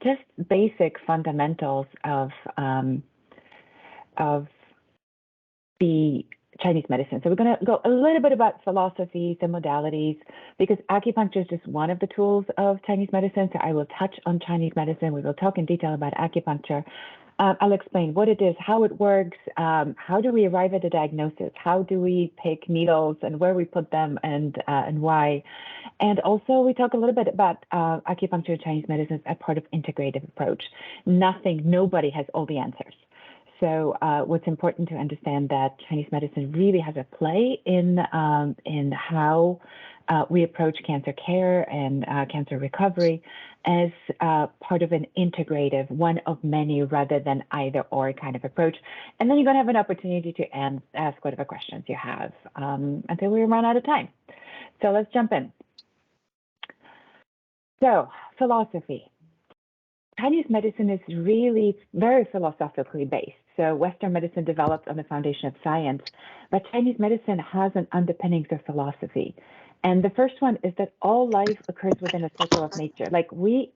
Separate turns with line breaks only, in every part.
just basic fundamentals of the Chinese medicine. So we're going to go a little bit about philosophies and modalities, because acupuncture is just one of the tools of Chinese medicine. So I will touch on Chinese medicine. We will talk in detail about acupuncture. I'll explain what it is, how it works, how do we arrive at a diagnosis, how do we pick needles and where we put them, and why. And also we talk a little bit about acupuncture and Chinese medicine as part of integrative approach. Nobody has all the answers. So what's important to understand that Chinese medicine really has a play in how we approach cancer care and cancer recovery as part of an integrative, one of many rather than either or kind of approach. And then you're going to have an opportunity to ask whatever questions you have until we run out of time. So let's jump in. So philosophy. Chinese medicine is really very philosophically based. So Western medicine developed on the foundation of science, but Chinese medicine has an underpinnings of philosophy. And the first one is that all life occurs within a cycle of nature. Like we're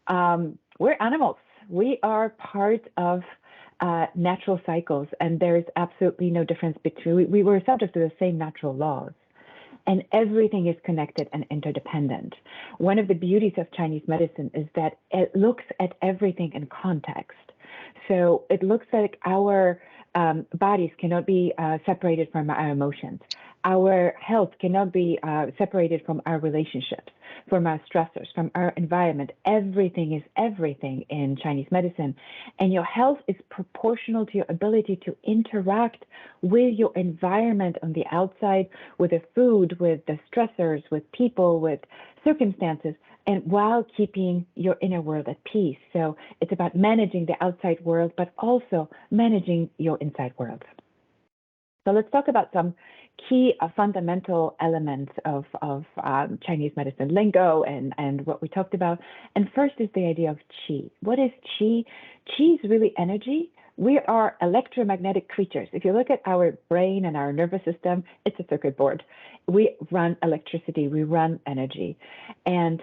animals. We are part of natural cycles, and there is absolutely no difference between, we were subject to the same natural laws. And everything is connected and interdependent. One of the beauties of Chinese medicine is that it looks at everything in context. So it looks like our bodies cannot be separated from our emotions. Our health cannot be separated from our relationships, from our stressors, from our environment. Everything is everything in Chinese medicine. And your health is proportional to your ability to interact with your environment on the outside, with the food, with the stressors, with people, with circumstances, and while keeping your inner world at peace. So it's about managing the outside world, but also managing your inside world. So let's talk about some key fundamental elements of Chinese medicine lingo and what we talked about. And first is the idea of qi. What is qi? Qi is really energy. We are electromagnetic creatures. If you look at our brain and our nervous system, it's a circuit board. We run electricity, we run energy. And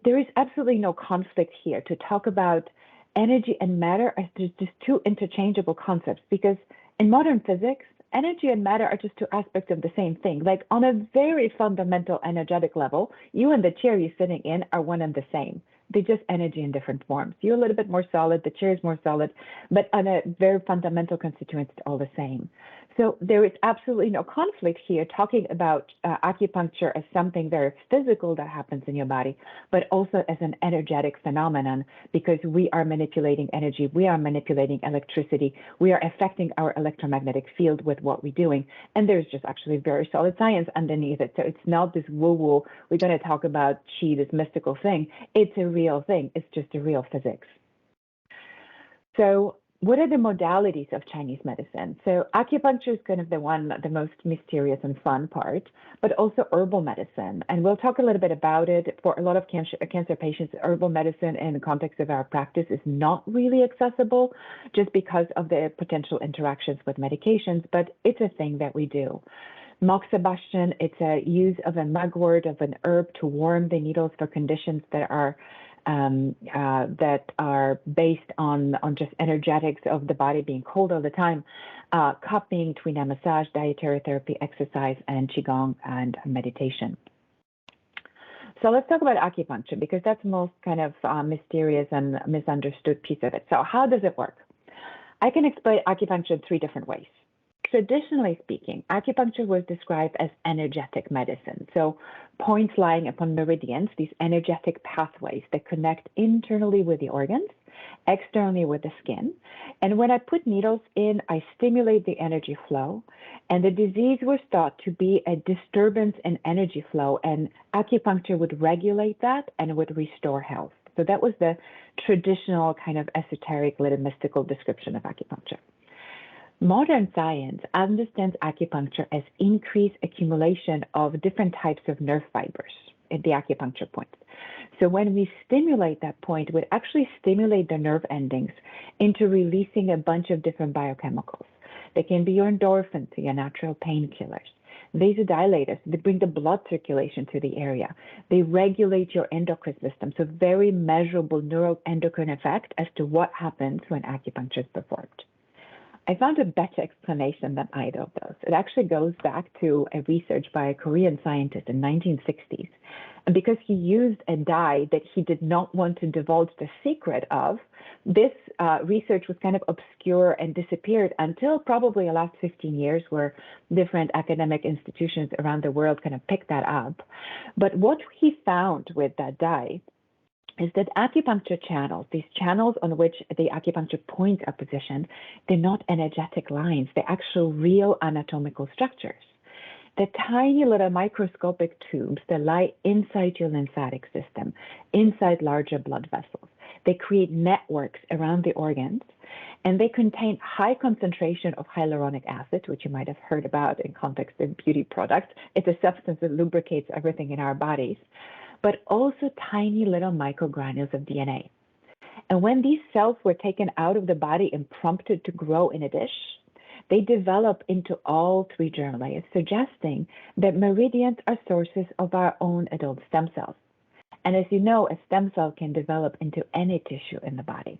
there is absolutely no conflict here to talk about energy and matter as just two interchangeable concepts, because in modern physics, energy and matter are just two aspects of the same thing. Like on a very fundamental energetic level, you and the chair you're sitting in are one and the same. They're just energy in different forms. You're a little bit more solid, the chair is more solid, but on a very fundamental constituents, it's all the same. So there is absolutely no conflict here talking about acupuncture as something very physical that happens in your body, but also as an energetic phenomenon, because we are manipulating energy, we are manipulating electricity, we are affecting our electromagnetic field with what we're doing. And there's just actually very solid science underneath it. So it's not this woo-woo, we're going to talk about qi, this mystical thing. It's a real thing. It's just a real physics. So what are the modalities of Chinese medicine? So acupuncture is kind of the most mysterious and fun part, but also herbal medicine. And we'll talk a little bit about it. For a lot of cancer patients, herbal medicine in the context of our practice is not really accessible just because of the potential interactions with medications, but it's a thing that we do. Moxibustion, it's a use of a mugwort of an herb to warm the needles for conditions that are based on just energetics of the body being cold all the time. Cupping, Tuina massage, dietary therapy, exercise, and Qigong and meditation. So let's talk about acupuncture, because that's the most kind of mysterious and misunderstood piece of it. So how does it work? I can explain acupuncture in three different ways. Traditionally speaking, acupuncture was described as energetic medicine. So points lying upon meridians, these energetic pathways that connect internally with the organs, externally with the skin. And when I put needles in, I stimulate the energy flow. And the disease was thought to be a disturbance in energy flow, and acupuncture would regulate that and would restore health. So that was the traditional kind of esoteric, little mystical description of acupuncture. Modern science understands acupuncture as increased accumulation of different types of nerve fibers at the acupuncture point. So when we stimulate that point, we actually stimulate the nerve endings into releasing a bunch of different biochemicals. They can be your endorphins, your natural painkillers. Vasodilators, they bring the blood circulation to the area. They regulate your endocrine system. So very measurable neuroendocrine effect as to what happens when acupuncture is performed. I found a better explanation than either of those. It actually goes back to a research by a Korean scientist in 1960s. And because he used a dye that he did not want to divulge the secret of, this research was kind of obscure and disappeared until probably the last 15 years, where different academic institutions around the world kind of picked that up. But what he found with that dye is that acupuncture channels, these channels on which the acupuncture points are positioned, they're not energetic lines, they're actual real anatomical structures. The tiny little microscopic tubes that lie inside your lymphatic system, inside larger blood vessels. They create networks around the organs, and they contain high concentration of hyaluronic acid, which you might have heard about in context of beauty products. It's a substance that lubricates everything in our bodies, but also tiny little microgranules of DNA. And when these cells were taken out of the body and prompted to grow in a dish, they develop into all three germ layers, suggesting that meridians are sources of our own adult stem cells. And as you know, a stem cell can develop into any tissue in the body.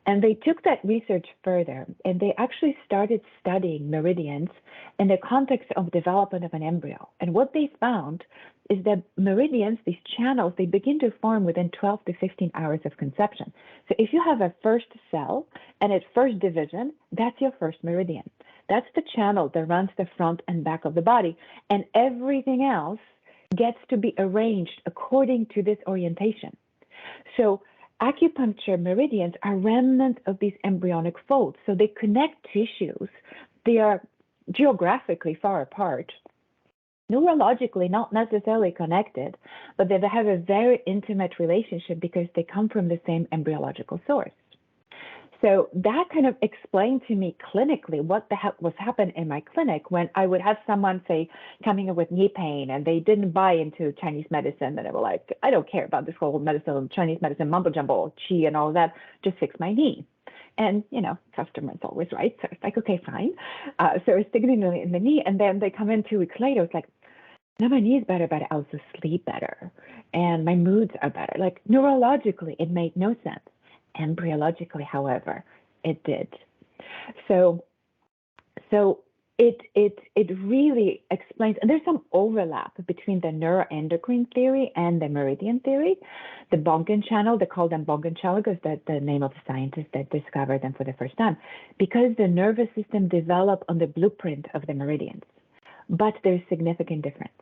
And they took that research further, and they actually started studying meridians in the context of development of an embryo. And what they found is that meridians, these channels, they begin to form within 12 to 15 hours of conception. So if you have a first cell and its first division, that's your first meridian. That's the channel that runs the front and back of the body, and everything else gets to be arranged according to this orientation. So acupuncture meridians are remnants of these embryonic folds. So they connect tissues. They are geographically far apart, neurologically not necessarily connected, but they have a very intimate relationship because they come from the same embryological source. So that kind of explained to me clinically what the heck was happening in my clinic when I would have someone, say, coming in with knee pain and they didn't buy into Chinese medicine, and they were like, I don't care about this whole medicine, Chinese medicine, mumbo jumbo, qi and all that, just fix my knee. And, you know, customer's always right. So it's like, okay, fine. So it's sticking in the knee. And then they come in 2 weeks later. It's like, now my knee is better, but I also sleep better. And my moods are better. Like neurologically, it made no sense. Embryologically, however, it did. So it really explains, and there's some overlap between the neuroendocrine theory and the meridian theory. The Bonken channel, they call them Bonken channel because that's the name of the scientist that discovered them for the first time, because the nervous system developed on the blueprint of the meridians. But there's significant difference.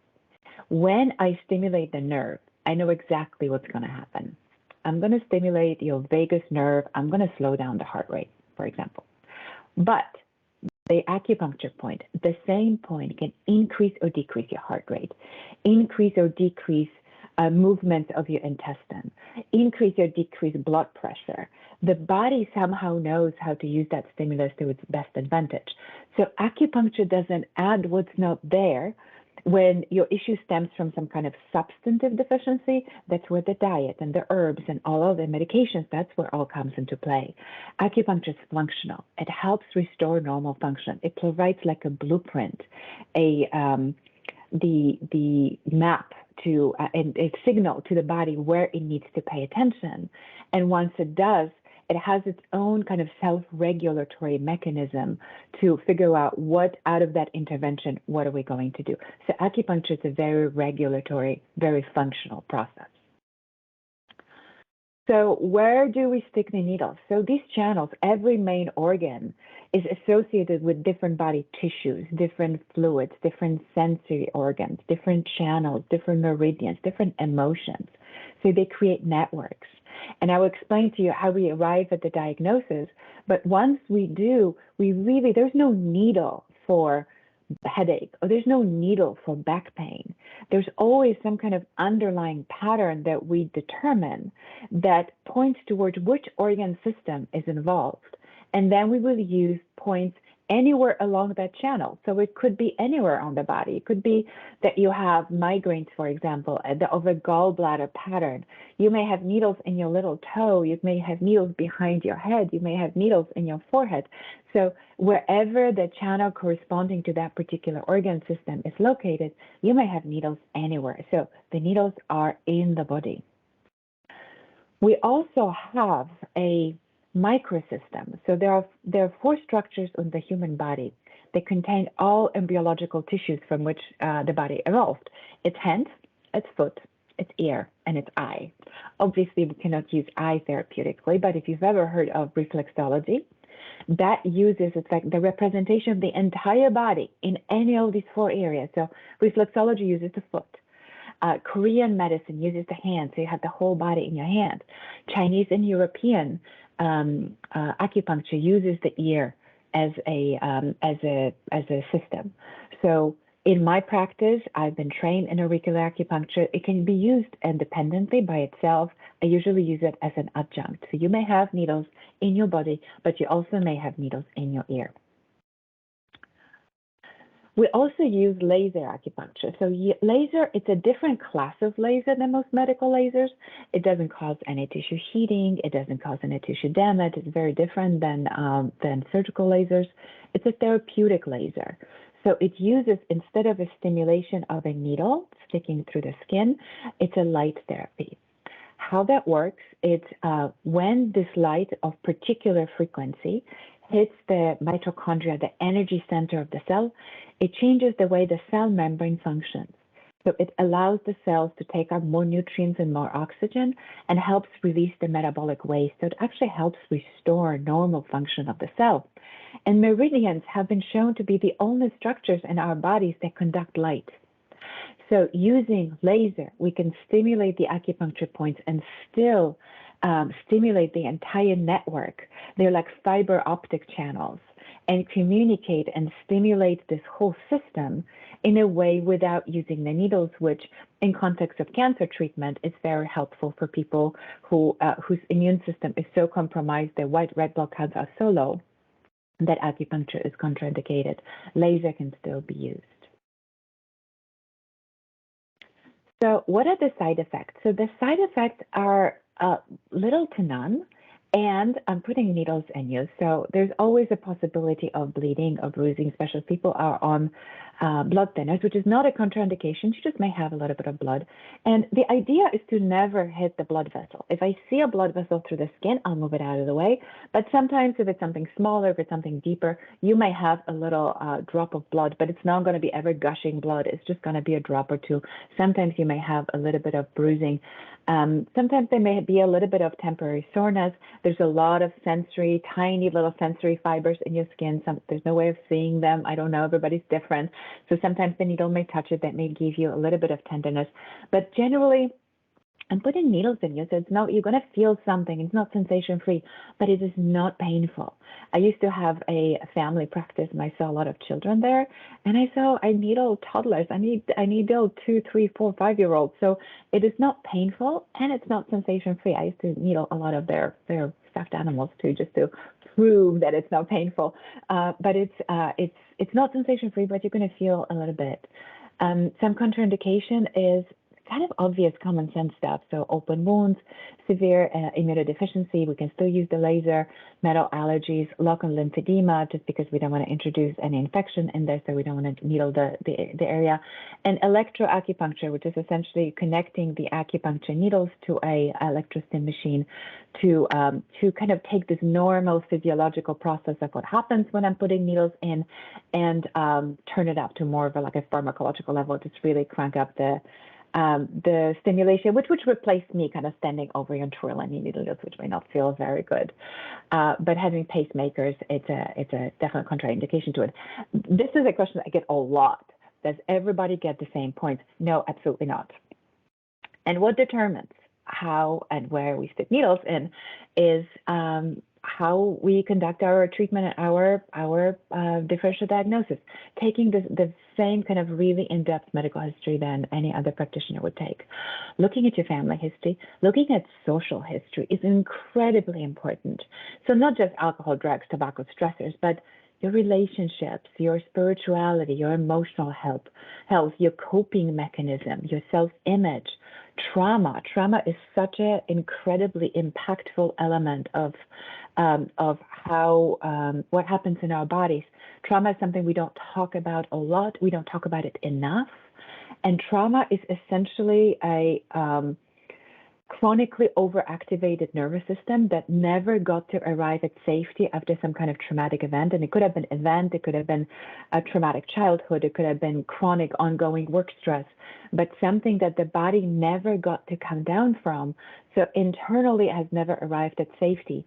When I stimulate the nerve, I know exactly what's going to happen. I'm going to stimulate your vagus nerve. I'm going to slow down the heart rate, for example. But the acupuncture point, the same point can increase or decrease your heart rate, increase or decrease movement of your intestine, increase or decrease blood pressure. The body somehow knows how to use that stimulus to its best advantage. So acupuncture doesn't add what's not there. When your issue stems from some kind of substantive deficiency, that's where the diet and the herbs and all of the medications, that's where all comes into play. Acupuncture is functional. It helps restore normal function. It provides like a blueprint, the map to and a signal to the body where it needs to pay attention. And once it does, it has its own kind of self-regulatory mechanism to figure out what out of that intervention, what are we going to do? So acupuncture is a very regulatory, very functional process. So where do we stick the needle? So these channels, every main organ is associated with different body tissues, different fluids, different sensory organs, different channels, different meridians, different emotions. So they create networks. And I will explain to you how we arrive at the diagnosis. But once we do, there's no needle for headache, or there's no needle for back pain. There's always some kind of underlying pattern that we determine that points towards which organ system is involved. And then we will use points anywhere along that channel. So it could be anywhere on the body. It could be that you have migraines, for example, of a gallbladder pattern. You may have needles in your little toe. You may have needles behind your head. You may have needles in your forehead. So wherever the channel corresponding to that particular organ system is located, you may have needles anywhere. So the needles are in the body. We also have a microsystem. So there are 4 structures in the human body. They contain all embryological tissues from which the body evolved. Its hand, its foot, its ear, and its eye. Obviously, we cannot use eye therapeutically, but if you've ever heard of reflexology, that uses, it's like the representation of the entire body in any of these 4 areas. So reflexology uses the foot. Korean medicine uses the hand, so you have the whole body in your hand. Chinese and European acupuncture uses the ear as a system. So in my practice, I've been trained in auricular acupuncture. It can be used independently by itself. I usually use it as an adjunct. So you may have needles in your body, but you also may have needles in your ear. We also use laser acupuncture. So laser, it's a different class of laser than most medical lasers. It doesn't cause any tissue heating. It doesn't cause any tissue damage. It's very different than surgical lasers. It's a therapeutic laser. So it uses, instead of a stimulation of a needle sticking through the skin, it's a light therapy. How that works, it's when this light of particular frequency hits the mitochondria, the energy center of the cell, it changes the way the cell membrane functions. So it allows the cells to take up more nutrients and more oxygen and helps release the metabolic waste. So it actually helps restore normal function of the cell. And meridians have been shown to be the only structures in our bodies that conduct light. So using laser, we can stimulate the acupuncture points and still stimulate the entire network. They're like fiber optic channels, and communicate and stimulate this whole system in a way without using the needles, which in context of cancer treatment is very helpful for people whose immune system is so compromised, their white red blood counts are so low that acupuncture is contraindicated. Laser can still be used. So what are the side effects? So the side effects are little to none, and I'm putting needles in you. So there's always a possibility of bleeding or bruising, especially if people are on blood thinners, which is not a contraindication. You just may have a little bit of blood. And the idea is to never hit the blood vessel. If I see a blood vessel through the skin, I'll move it out of the way. But sometimes if it's something smaller, if it's something deeper, you may have a little drop of blood, but it's not going to be ever gushing blood. It's just going to be a drop or two. Sometimes you may have a little bit of bruising. Sometimes there may be a little bit of temporary soreness. There's a lot of sensory, tiny little sensory fibers in your skin. There's no way of seeing them. I don't know, everybody's different. So sometimes the needle may touch it, that may give you a little bit of tenderness. But generally, I'm putting needles in you, so it's not, you're going to feel something. It's not sensation-free, but it is not painful. I used to have a family practice, and I saw a lot of children there, and I needle toddlers. I needle 2, 3, 4, 5-year-olds. So it is not painful, and it's not sensation-free. I used to needle a lot of their stuffed animals too, just to prove that it's not painful. But it's not sensation-free, but you're going to feel a little bit. Some contraindication is kind of obvious common sense stuff. So open wounds, severe immunodeficiency, we can still use the laser, metal allergies, local lymphedema, just because we don't want to introduce any infection in there, so we don't want to needle the area. And electroacupuncture, which is essentially connecting the acupuncture needles to a electrostim machine to kind of take this normal physiological process of what happens when I'm putting needles in and turn it up to more of a pharmacological level, just really crank up the stimulation, which would replace me kind of standing over your twirling needles, which may not feel very good. But having pacemakers, it's a definite contraindication to it. This is a question I get a lot. Does everybody get the same points? No, absolutely not. And what determines how and where we stick needles in is how we conduct our treatment and our differential diagnosis, taking the same kind of really in-depth medical history than any other practitioner would take. Looking at your family history, looking at social history is incredibly important. So not just alcohol, drugs, tobacco, stressors, but your relationships, your spirituality, your emotional health, your coping mechanism, your self-image, trauma. Trauma is such an incredibly impactful element of how what happens in our bodies. Trauma is something we don't talk about a lot. We don't talk about it enough. And trauma is essentially a chronically overactivated nervous system that never got to arrive at safety after some kind of traumatic event. And it could have been event, it could have been a traumatic childhood, it could have been chronic ongoing work stress, but something that the body never got to come down from. So internally has never arrived at safety.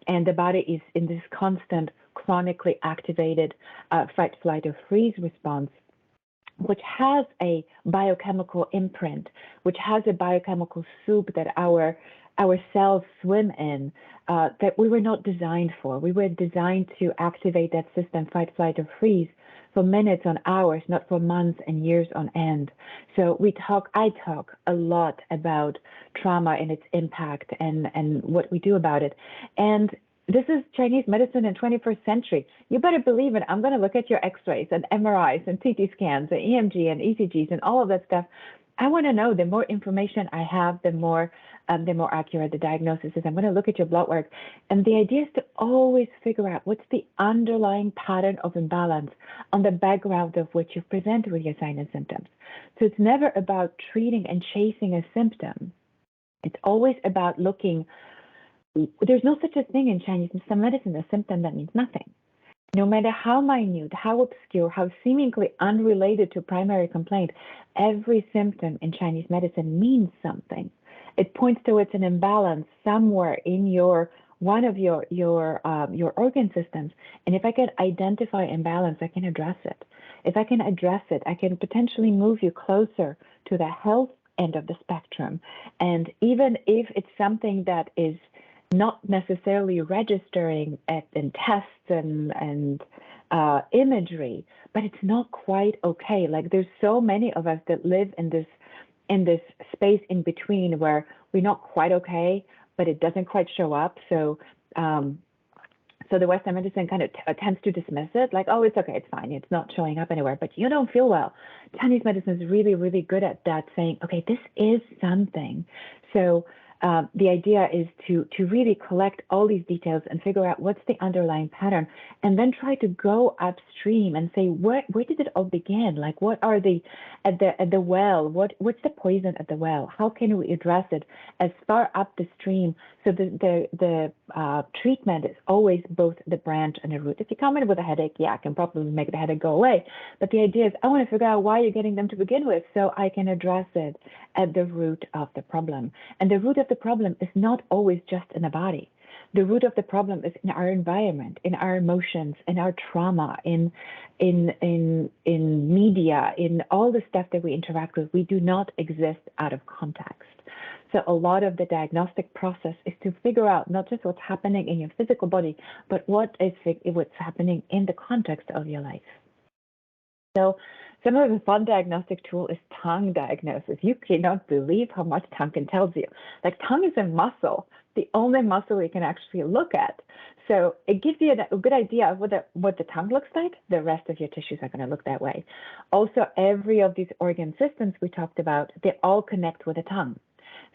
And the body is in this constant, chronically activated fight, flight, or freeze response, which has a biochemical imprint, which has a biochemical soup that our cells swim in, that we were not designed for. We were designed to activate that system, fight, flight, or freeze, for minutes on hours, not for months and years on end. So I talk a lot about trauma and its impact and what we do about it. And this is Chinese medicine in 21st century. You better believe it. I'm going to look at your x-rays and MRIs and CT scans and EMG and ECGs and all of that stuff. I want to know, the more information I have, the more accurate the diagnosis is. I'm going to look at your blood work. And the idea is to always figure out what's the underlying pattern of imbalance on the background of which you present with your signs and symptoms. So it's never about treating and chasing a symptom. It's always about looking. There's no such a thing in Chinese medicine, a symptom that means nothing. No matter how minute, how obscure, how seemingly unrelated to primary complaint, every symptom in Chinese medicine means something. It points towards an imbalance somewhere in one of your organ systems. And if I can identify imbalance, I can address it. If I can address it, I can potentially move you closer to the health end of the spectrum. And even if it's something that is not necessarily registering in tests and imagery, but it's not quite okay. Like, there's so many of us that live in this space in between where we're not quite okay, but it doesn't quite show up. So the Western medicine kind of tends to dismiss it, like, oh, it's okay, it's fine, it's not showing up anywhere, but you don't feel well. Chinese medicine is really, really good at that, saying, okay, this is something. So the idea is to really collect all these details and figure out what's the underlying pattern, and then try to go upstream and say, where did it all begin? Like, what are at the well? What's the poison at the well? How can we address it as far up the stream? So the treatment is always both the branch and the root. If you come in with a headache, yeah, I can probably make the headache go away. But the idea is, I want to figure out why you're getting them to begin with, so I can address it at the root of the problem. And the root of the problem is not always just in the body. The root of the problem is in our environment, in our emotions, in our trauma, in media, in all the stuff that we interact with. We do not exist out of context. So a lot of the diagnostic process is to figure out not just what's happening in your physical body, but what's happening in the context of your life. So some of the fun diagnostic tool is tongue diagnosis. You cannot believe how much tongue can tell you. Like, tongue is a muscle, the only muscle we can actually look at. So it gives you a good idea of what the tongue looks like. The rest of your tissues are going to look that way. Also, every of these organ systems we talked about, they all connect with the tongue.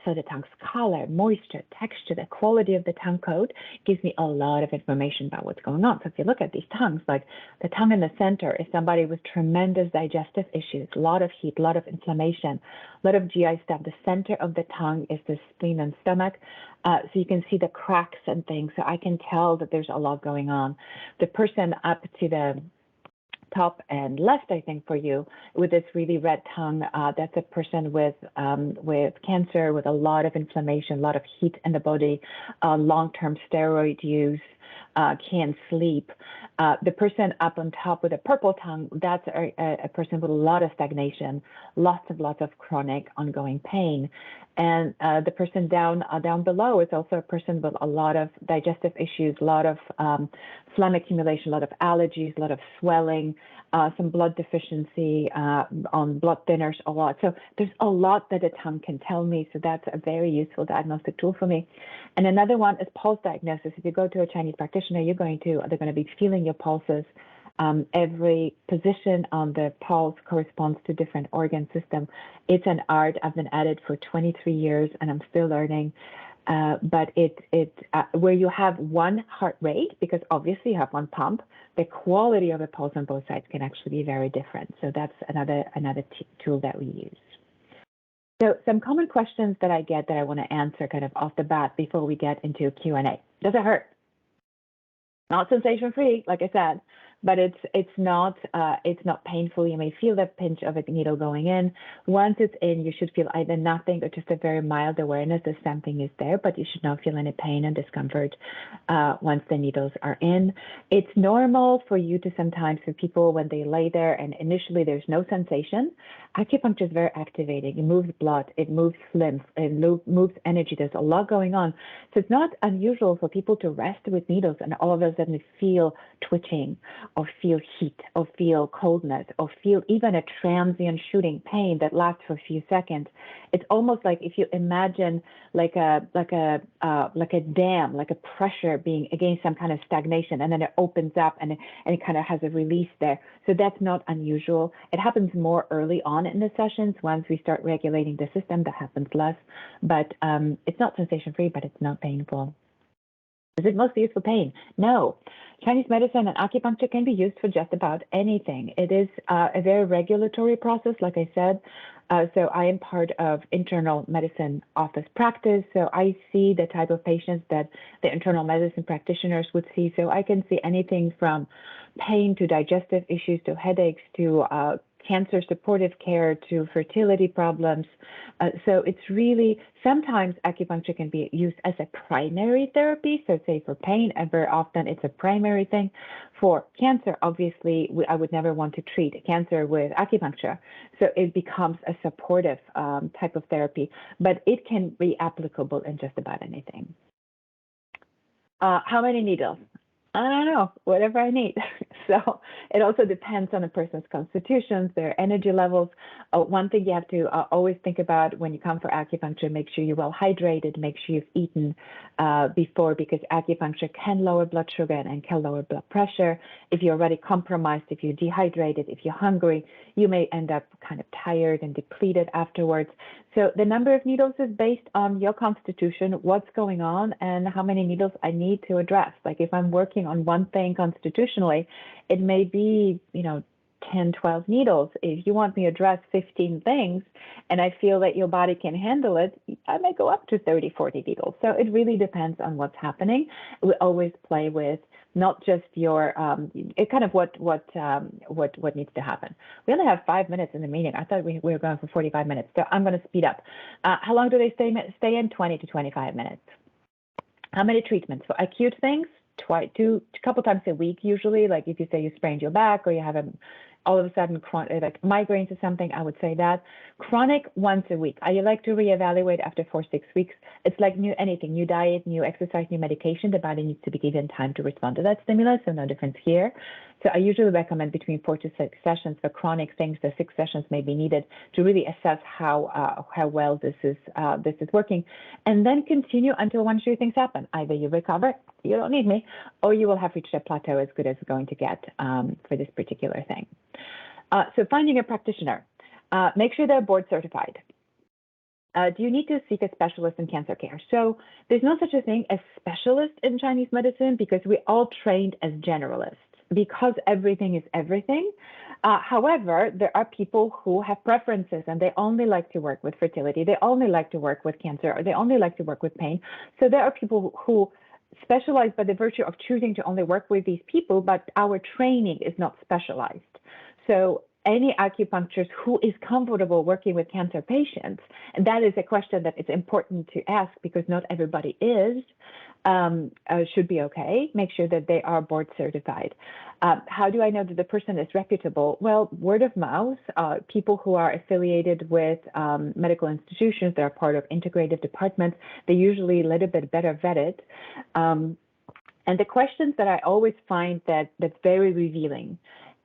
So the tongue's color, moisture, texture, the quality of the tongue coat gives me a lot of information about what's going on. So if you look at these tongues, like the tongue in the center is somebody with tremendous digestive issues, a lot of heat, a lot of inflammation, a lot of GI stuff. The center of the tongue is the spleen and stomach. So you can see the cracks and things. So I can tell that there's a lot going on. The person up to the top and left, I think, for you, with this really red tongue, that's a person with cancer, with a lot of inflammation, a lot of heat in the body, long-term steroid use, can't sleep. The person up on top with a purple tongue, that's a person with a lot of stagnation, lots of chronic ongoing pain. And the person down below is also a person with a lot of digestive issues, a lot of phlegm accumulation, a lot of allergies, a lot of swelling, some blood deficiency, on blood thinners, a lot. So there's a lot that the tongue can tell me. So that's a very useful diagnostic tool for me. And another one is pulse diagnosis. If you go to a Chinese practitioner, they're going to be feeling your pulses. Every position on the pulse corresponds to different organ system. It's an art. I've been at it for 23 years and I'm still learning. But where you have one heart rate, because obviously you have one pump, the quality of the pulse on both sides can actually be very different. So that's another tool that we use. So some common questions that I get that I want to answer kind of off the bat before we get into Q&A. Does it hurt? Not sensation free, like I said, but it's not painful. You may feel the pinch of a needle going in. Once it's in, you should feel either nothing or just a very mild awareness that something is there, but you should not feel any pain and discomfort once the needles are in. It's normal for you to sometimes, for people when they lay there and initially there's no sensation, acupuncture is very activating. It moves blood, it moves lymph, it moves energy. There's a lot going on. So it's not unusual for people to rest with needles and all of a sudden feel twitching or feel heat or feel coldness or feel even a transient shooting pain that lasts for a few seconds. It's almost like if you imagine like a dam, like a pressure being against some kind of stagnation, and then it opens up and it kind of has a release there. So that's not unusual. It happens more early on in the sessions. Once we start regulating the system, that happens less. But it's not sensation free, but it's not painful. Is it mostly used for pain? No. Chinese medicine and acupuncture can be used for just about anything. It is a very regulatory process, like I said. So I am part of internal medicine office practice. So I see the type of patients that the internal medicine practitioners would see. So I can see anything from pain to digestive issues to headaches to cancer supportive care to fertility problems. So it's really, sometimes acupuncture can be used as a primary therapy. So say for pain, and very often it's a primary thing. For cancer, obviously, I would never want to treat cancer with acupuncture. So it becomes a supportive type of therapy, but it can be applicable in just about anything. How many needles? I don't know, whatever I need. So it also depends on a person's constitutions, their energy levels. One thing you have to always think about when you come for acupuncture, make sure you're well hydrated, make sure you've eaten before, because acupuncture can lower blood sugar and can lower blood pressure. If you're already compromised, if you're dehydrated, if you're hungry, you may end up kind of tired and depleted afterwards. So the number of needles is based on your constitution, what's going on, and how many needles I need to address. Like if I'm working on one thing constitutionally, it may be, 10, 12 needles. If you want me to address 15 things and I feel that your body can handle it, I may go up to 30, 40 needles. So it really depends on what's happening. We always play with not just your, what needs to happen. We only have 5 minutes in the meeting. I thought we were going for 45 minutes, so I'm going to speed up. How long do they stay in? 20 to 25 minutes. How many treatments? For acute things, a couple times a week usually. Like if you say you sprained your back or you have all of a sudden like migraines or something, I would say that. Chronic, once a week. I like to reevaluate after 4 6 weeks. It's like anything, new diet, new exercise, new medication. The body needs to be given time to respond to that stimulus, so no difference here. So I usually recommend between 4 to 6 sessions. For chronic things, the 6 sessions may be needed to really assess how well this is working, and then continue until one or two things happen. Either you recover, you don't need me, or you will have reached a plateau as good as it's going to get for this particular thing. So finding a practitioner, make sure they're board certified. Do you need to seek a specialist in cancer care? So there's no such a thing as specialist in Chinese medicine because we all trained as generalists because everything is everything. However, there are people who have preferences and they only like to work with fertility. They only like to work with cancer, or they only like to work with pain. So there are people who specialize by the virtue of choosing to only work with these people, but our training is not specialized. So any acupuncturist who is comfortable working with cancer patients, and that is a question that is important to ask because not everybody is. should be okay. Make sure that they are board certified. How do I know that the person is reputable? Well, word of mouth, people who are affiliated with medical institutions that are part of integrative departments, they're usually a little bit better vetted. And the questions that I always find that's very revealing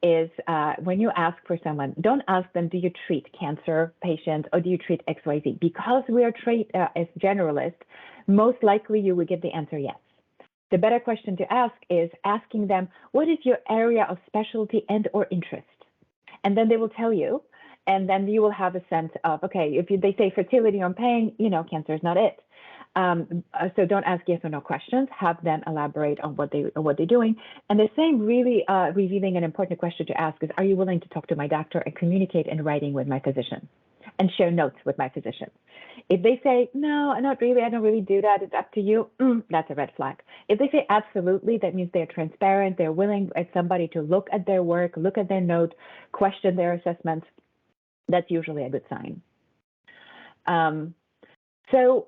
is when you ask for someone, don't ask them, do you treat cancer patients or do you treat XYZ? Because we are as generalists, most likely you will get the answer yes. The better question to ask is asking them, what is your area of specialty and or interest? And then they will tell you, and then you will have a sense of, okay, if they say fertility or pain, cancer is not it. So don't ask yes or no questions. Have them elaborate on what they're doing. And the same really revealing and important question to ask is, are you willing to talk to my doctor and communicate in writing with my physician and share notes with my physician? If they say, no, not really, I don't really do that, it's up to you, that's a red flag. If they say absolutely, that means they're transparent, they're willing at somebody to look at their work, look at their notes, question their assessments. That's usually a good sign. So,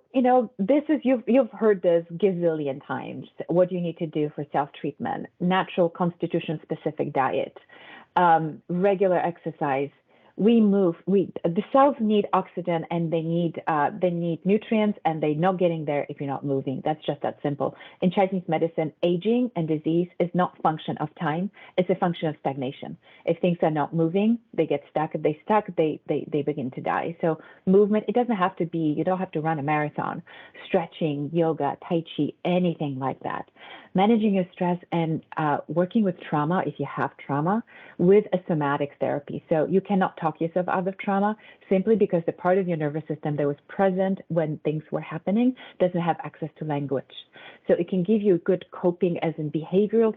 this is, you've heard this gazillion times. What do you need to do for self-treatment? Natural constitution-specific diet, regular exercise. The cells need oxygen and they need nutrients, and they're not getting there if you're not moving. That's just that simple. In Chinese medicine, aging and disease is not a function of time. It's a function of stagnation. If things are not moving, they get stuck. If they stuck, they begin to die. So movement, it doesn't have to be, you don't have to run a marathon, stretching, yoga, Tai Chi, anything like that. Managing your stress and working with trauma, if you have trauma, with a somatic therapy. So you cannot talk yourself out of trauma simply because the part of your nervous system that was present when things were happening doesn't have access to language. So it can give you good coping as in behavioral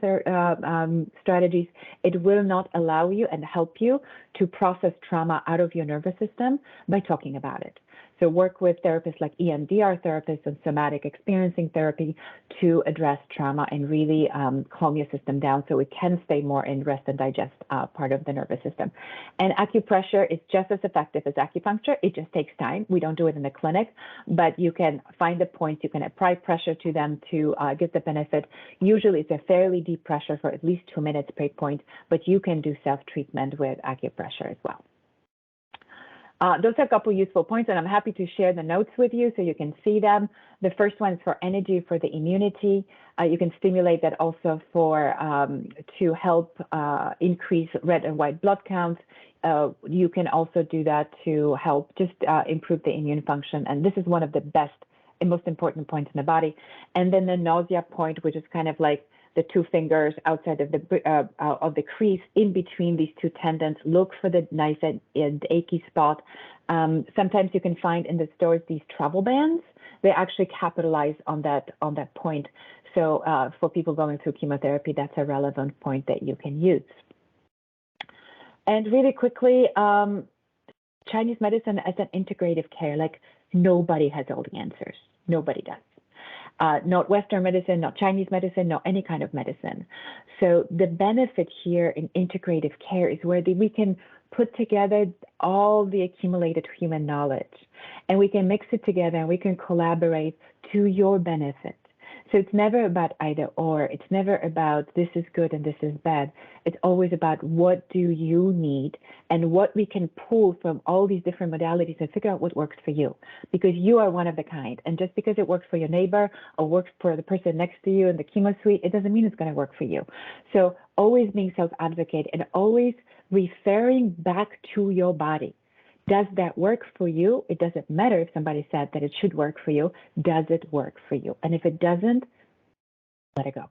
strategies. It will not allow you and help you to process trauma out of your nervous system by talking about it. So work with therapists like EMDR therapists and somatic experiencing therapy to address trauma and really calm your system down so it can stay more in rest and digest part of the nervous system. And acupressure is just as effective as acupuncture. It just takes time. We don't do it in the clinic, but you can find the points. You can apply pressure to them to get the benefit. Usually it's a fairly deep pressure for at least 2 minutes per point, but you can do self-treatment with acupressure as well. Those are a couple useful points, and I'm happy to share the notes with you so you can see them. The first one is for energy, for the immunity. You can stimulate that also to help increase red and white blood counts. You can also do that to help just improve the immune function, and this is one of the best and most important points in the body. And then the nausea point, which is kind of like the 2 fingers outside of the crease in between these 2 tendons. Look for the nice and achy spot. Sometimes you can find in the stores these travel bands. They actually capitalize on that point. So for people going through chemotherapy, that's a relevant point that you can use. And really quickly, Chinese medicine as an integrative care, like nobody has all the answers. Nobody does. Not Western medicine, not Chinese medicine, not any kind of medicine. So the benefit here in integrative care is where we can put together all the accumulated human knowledge, and we can mix it together and we can collaborate to your benefit. So it's never about either or. It's never about this is good and this is bad. It's always about what do you need and what we can pull from all these different modalities and figure out what works for you, because you are one of the kind. And just because it works for your neighbor or works for the person next to you in the chemo suite, it doesn't mean it's going to work for you. So always being self-advocate and always referring back to your body. Does that work for you? It doesn't matter if somebody said that it should work for you. Does it work for you? And if it doesn't, let it go.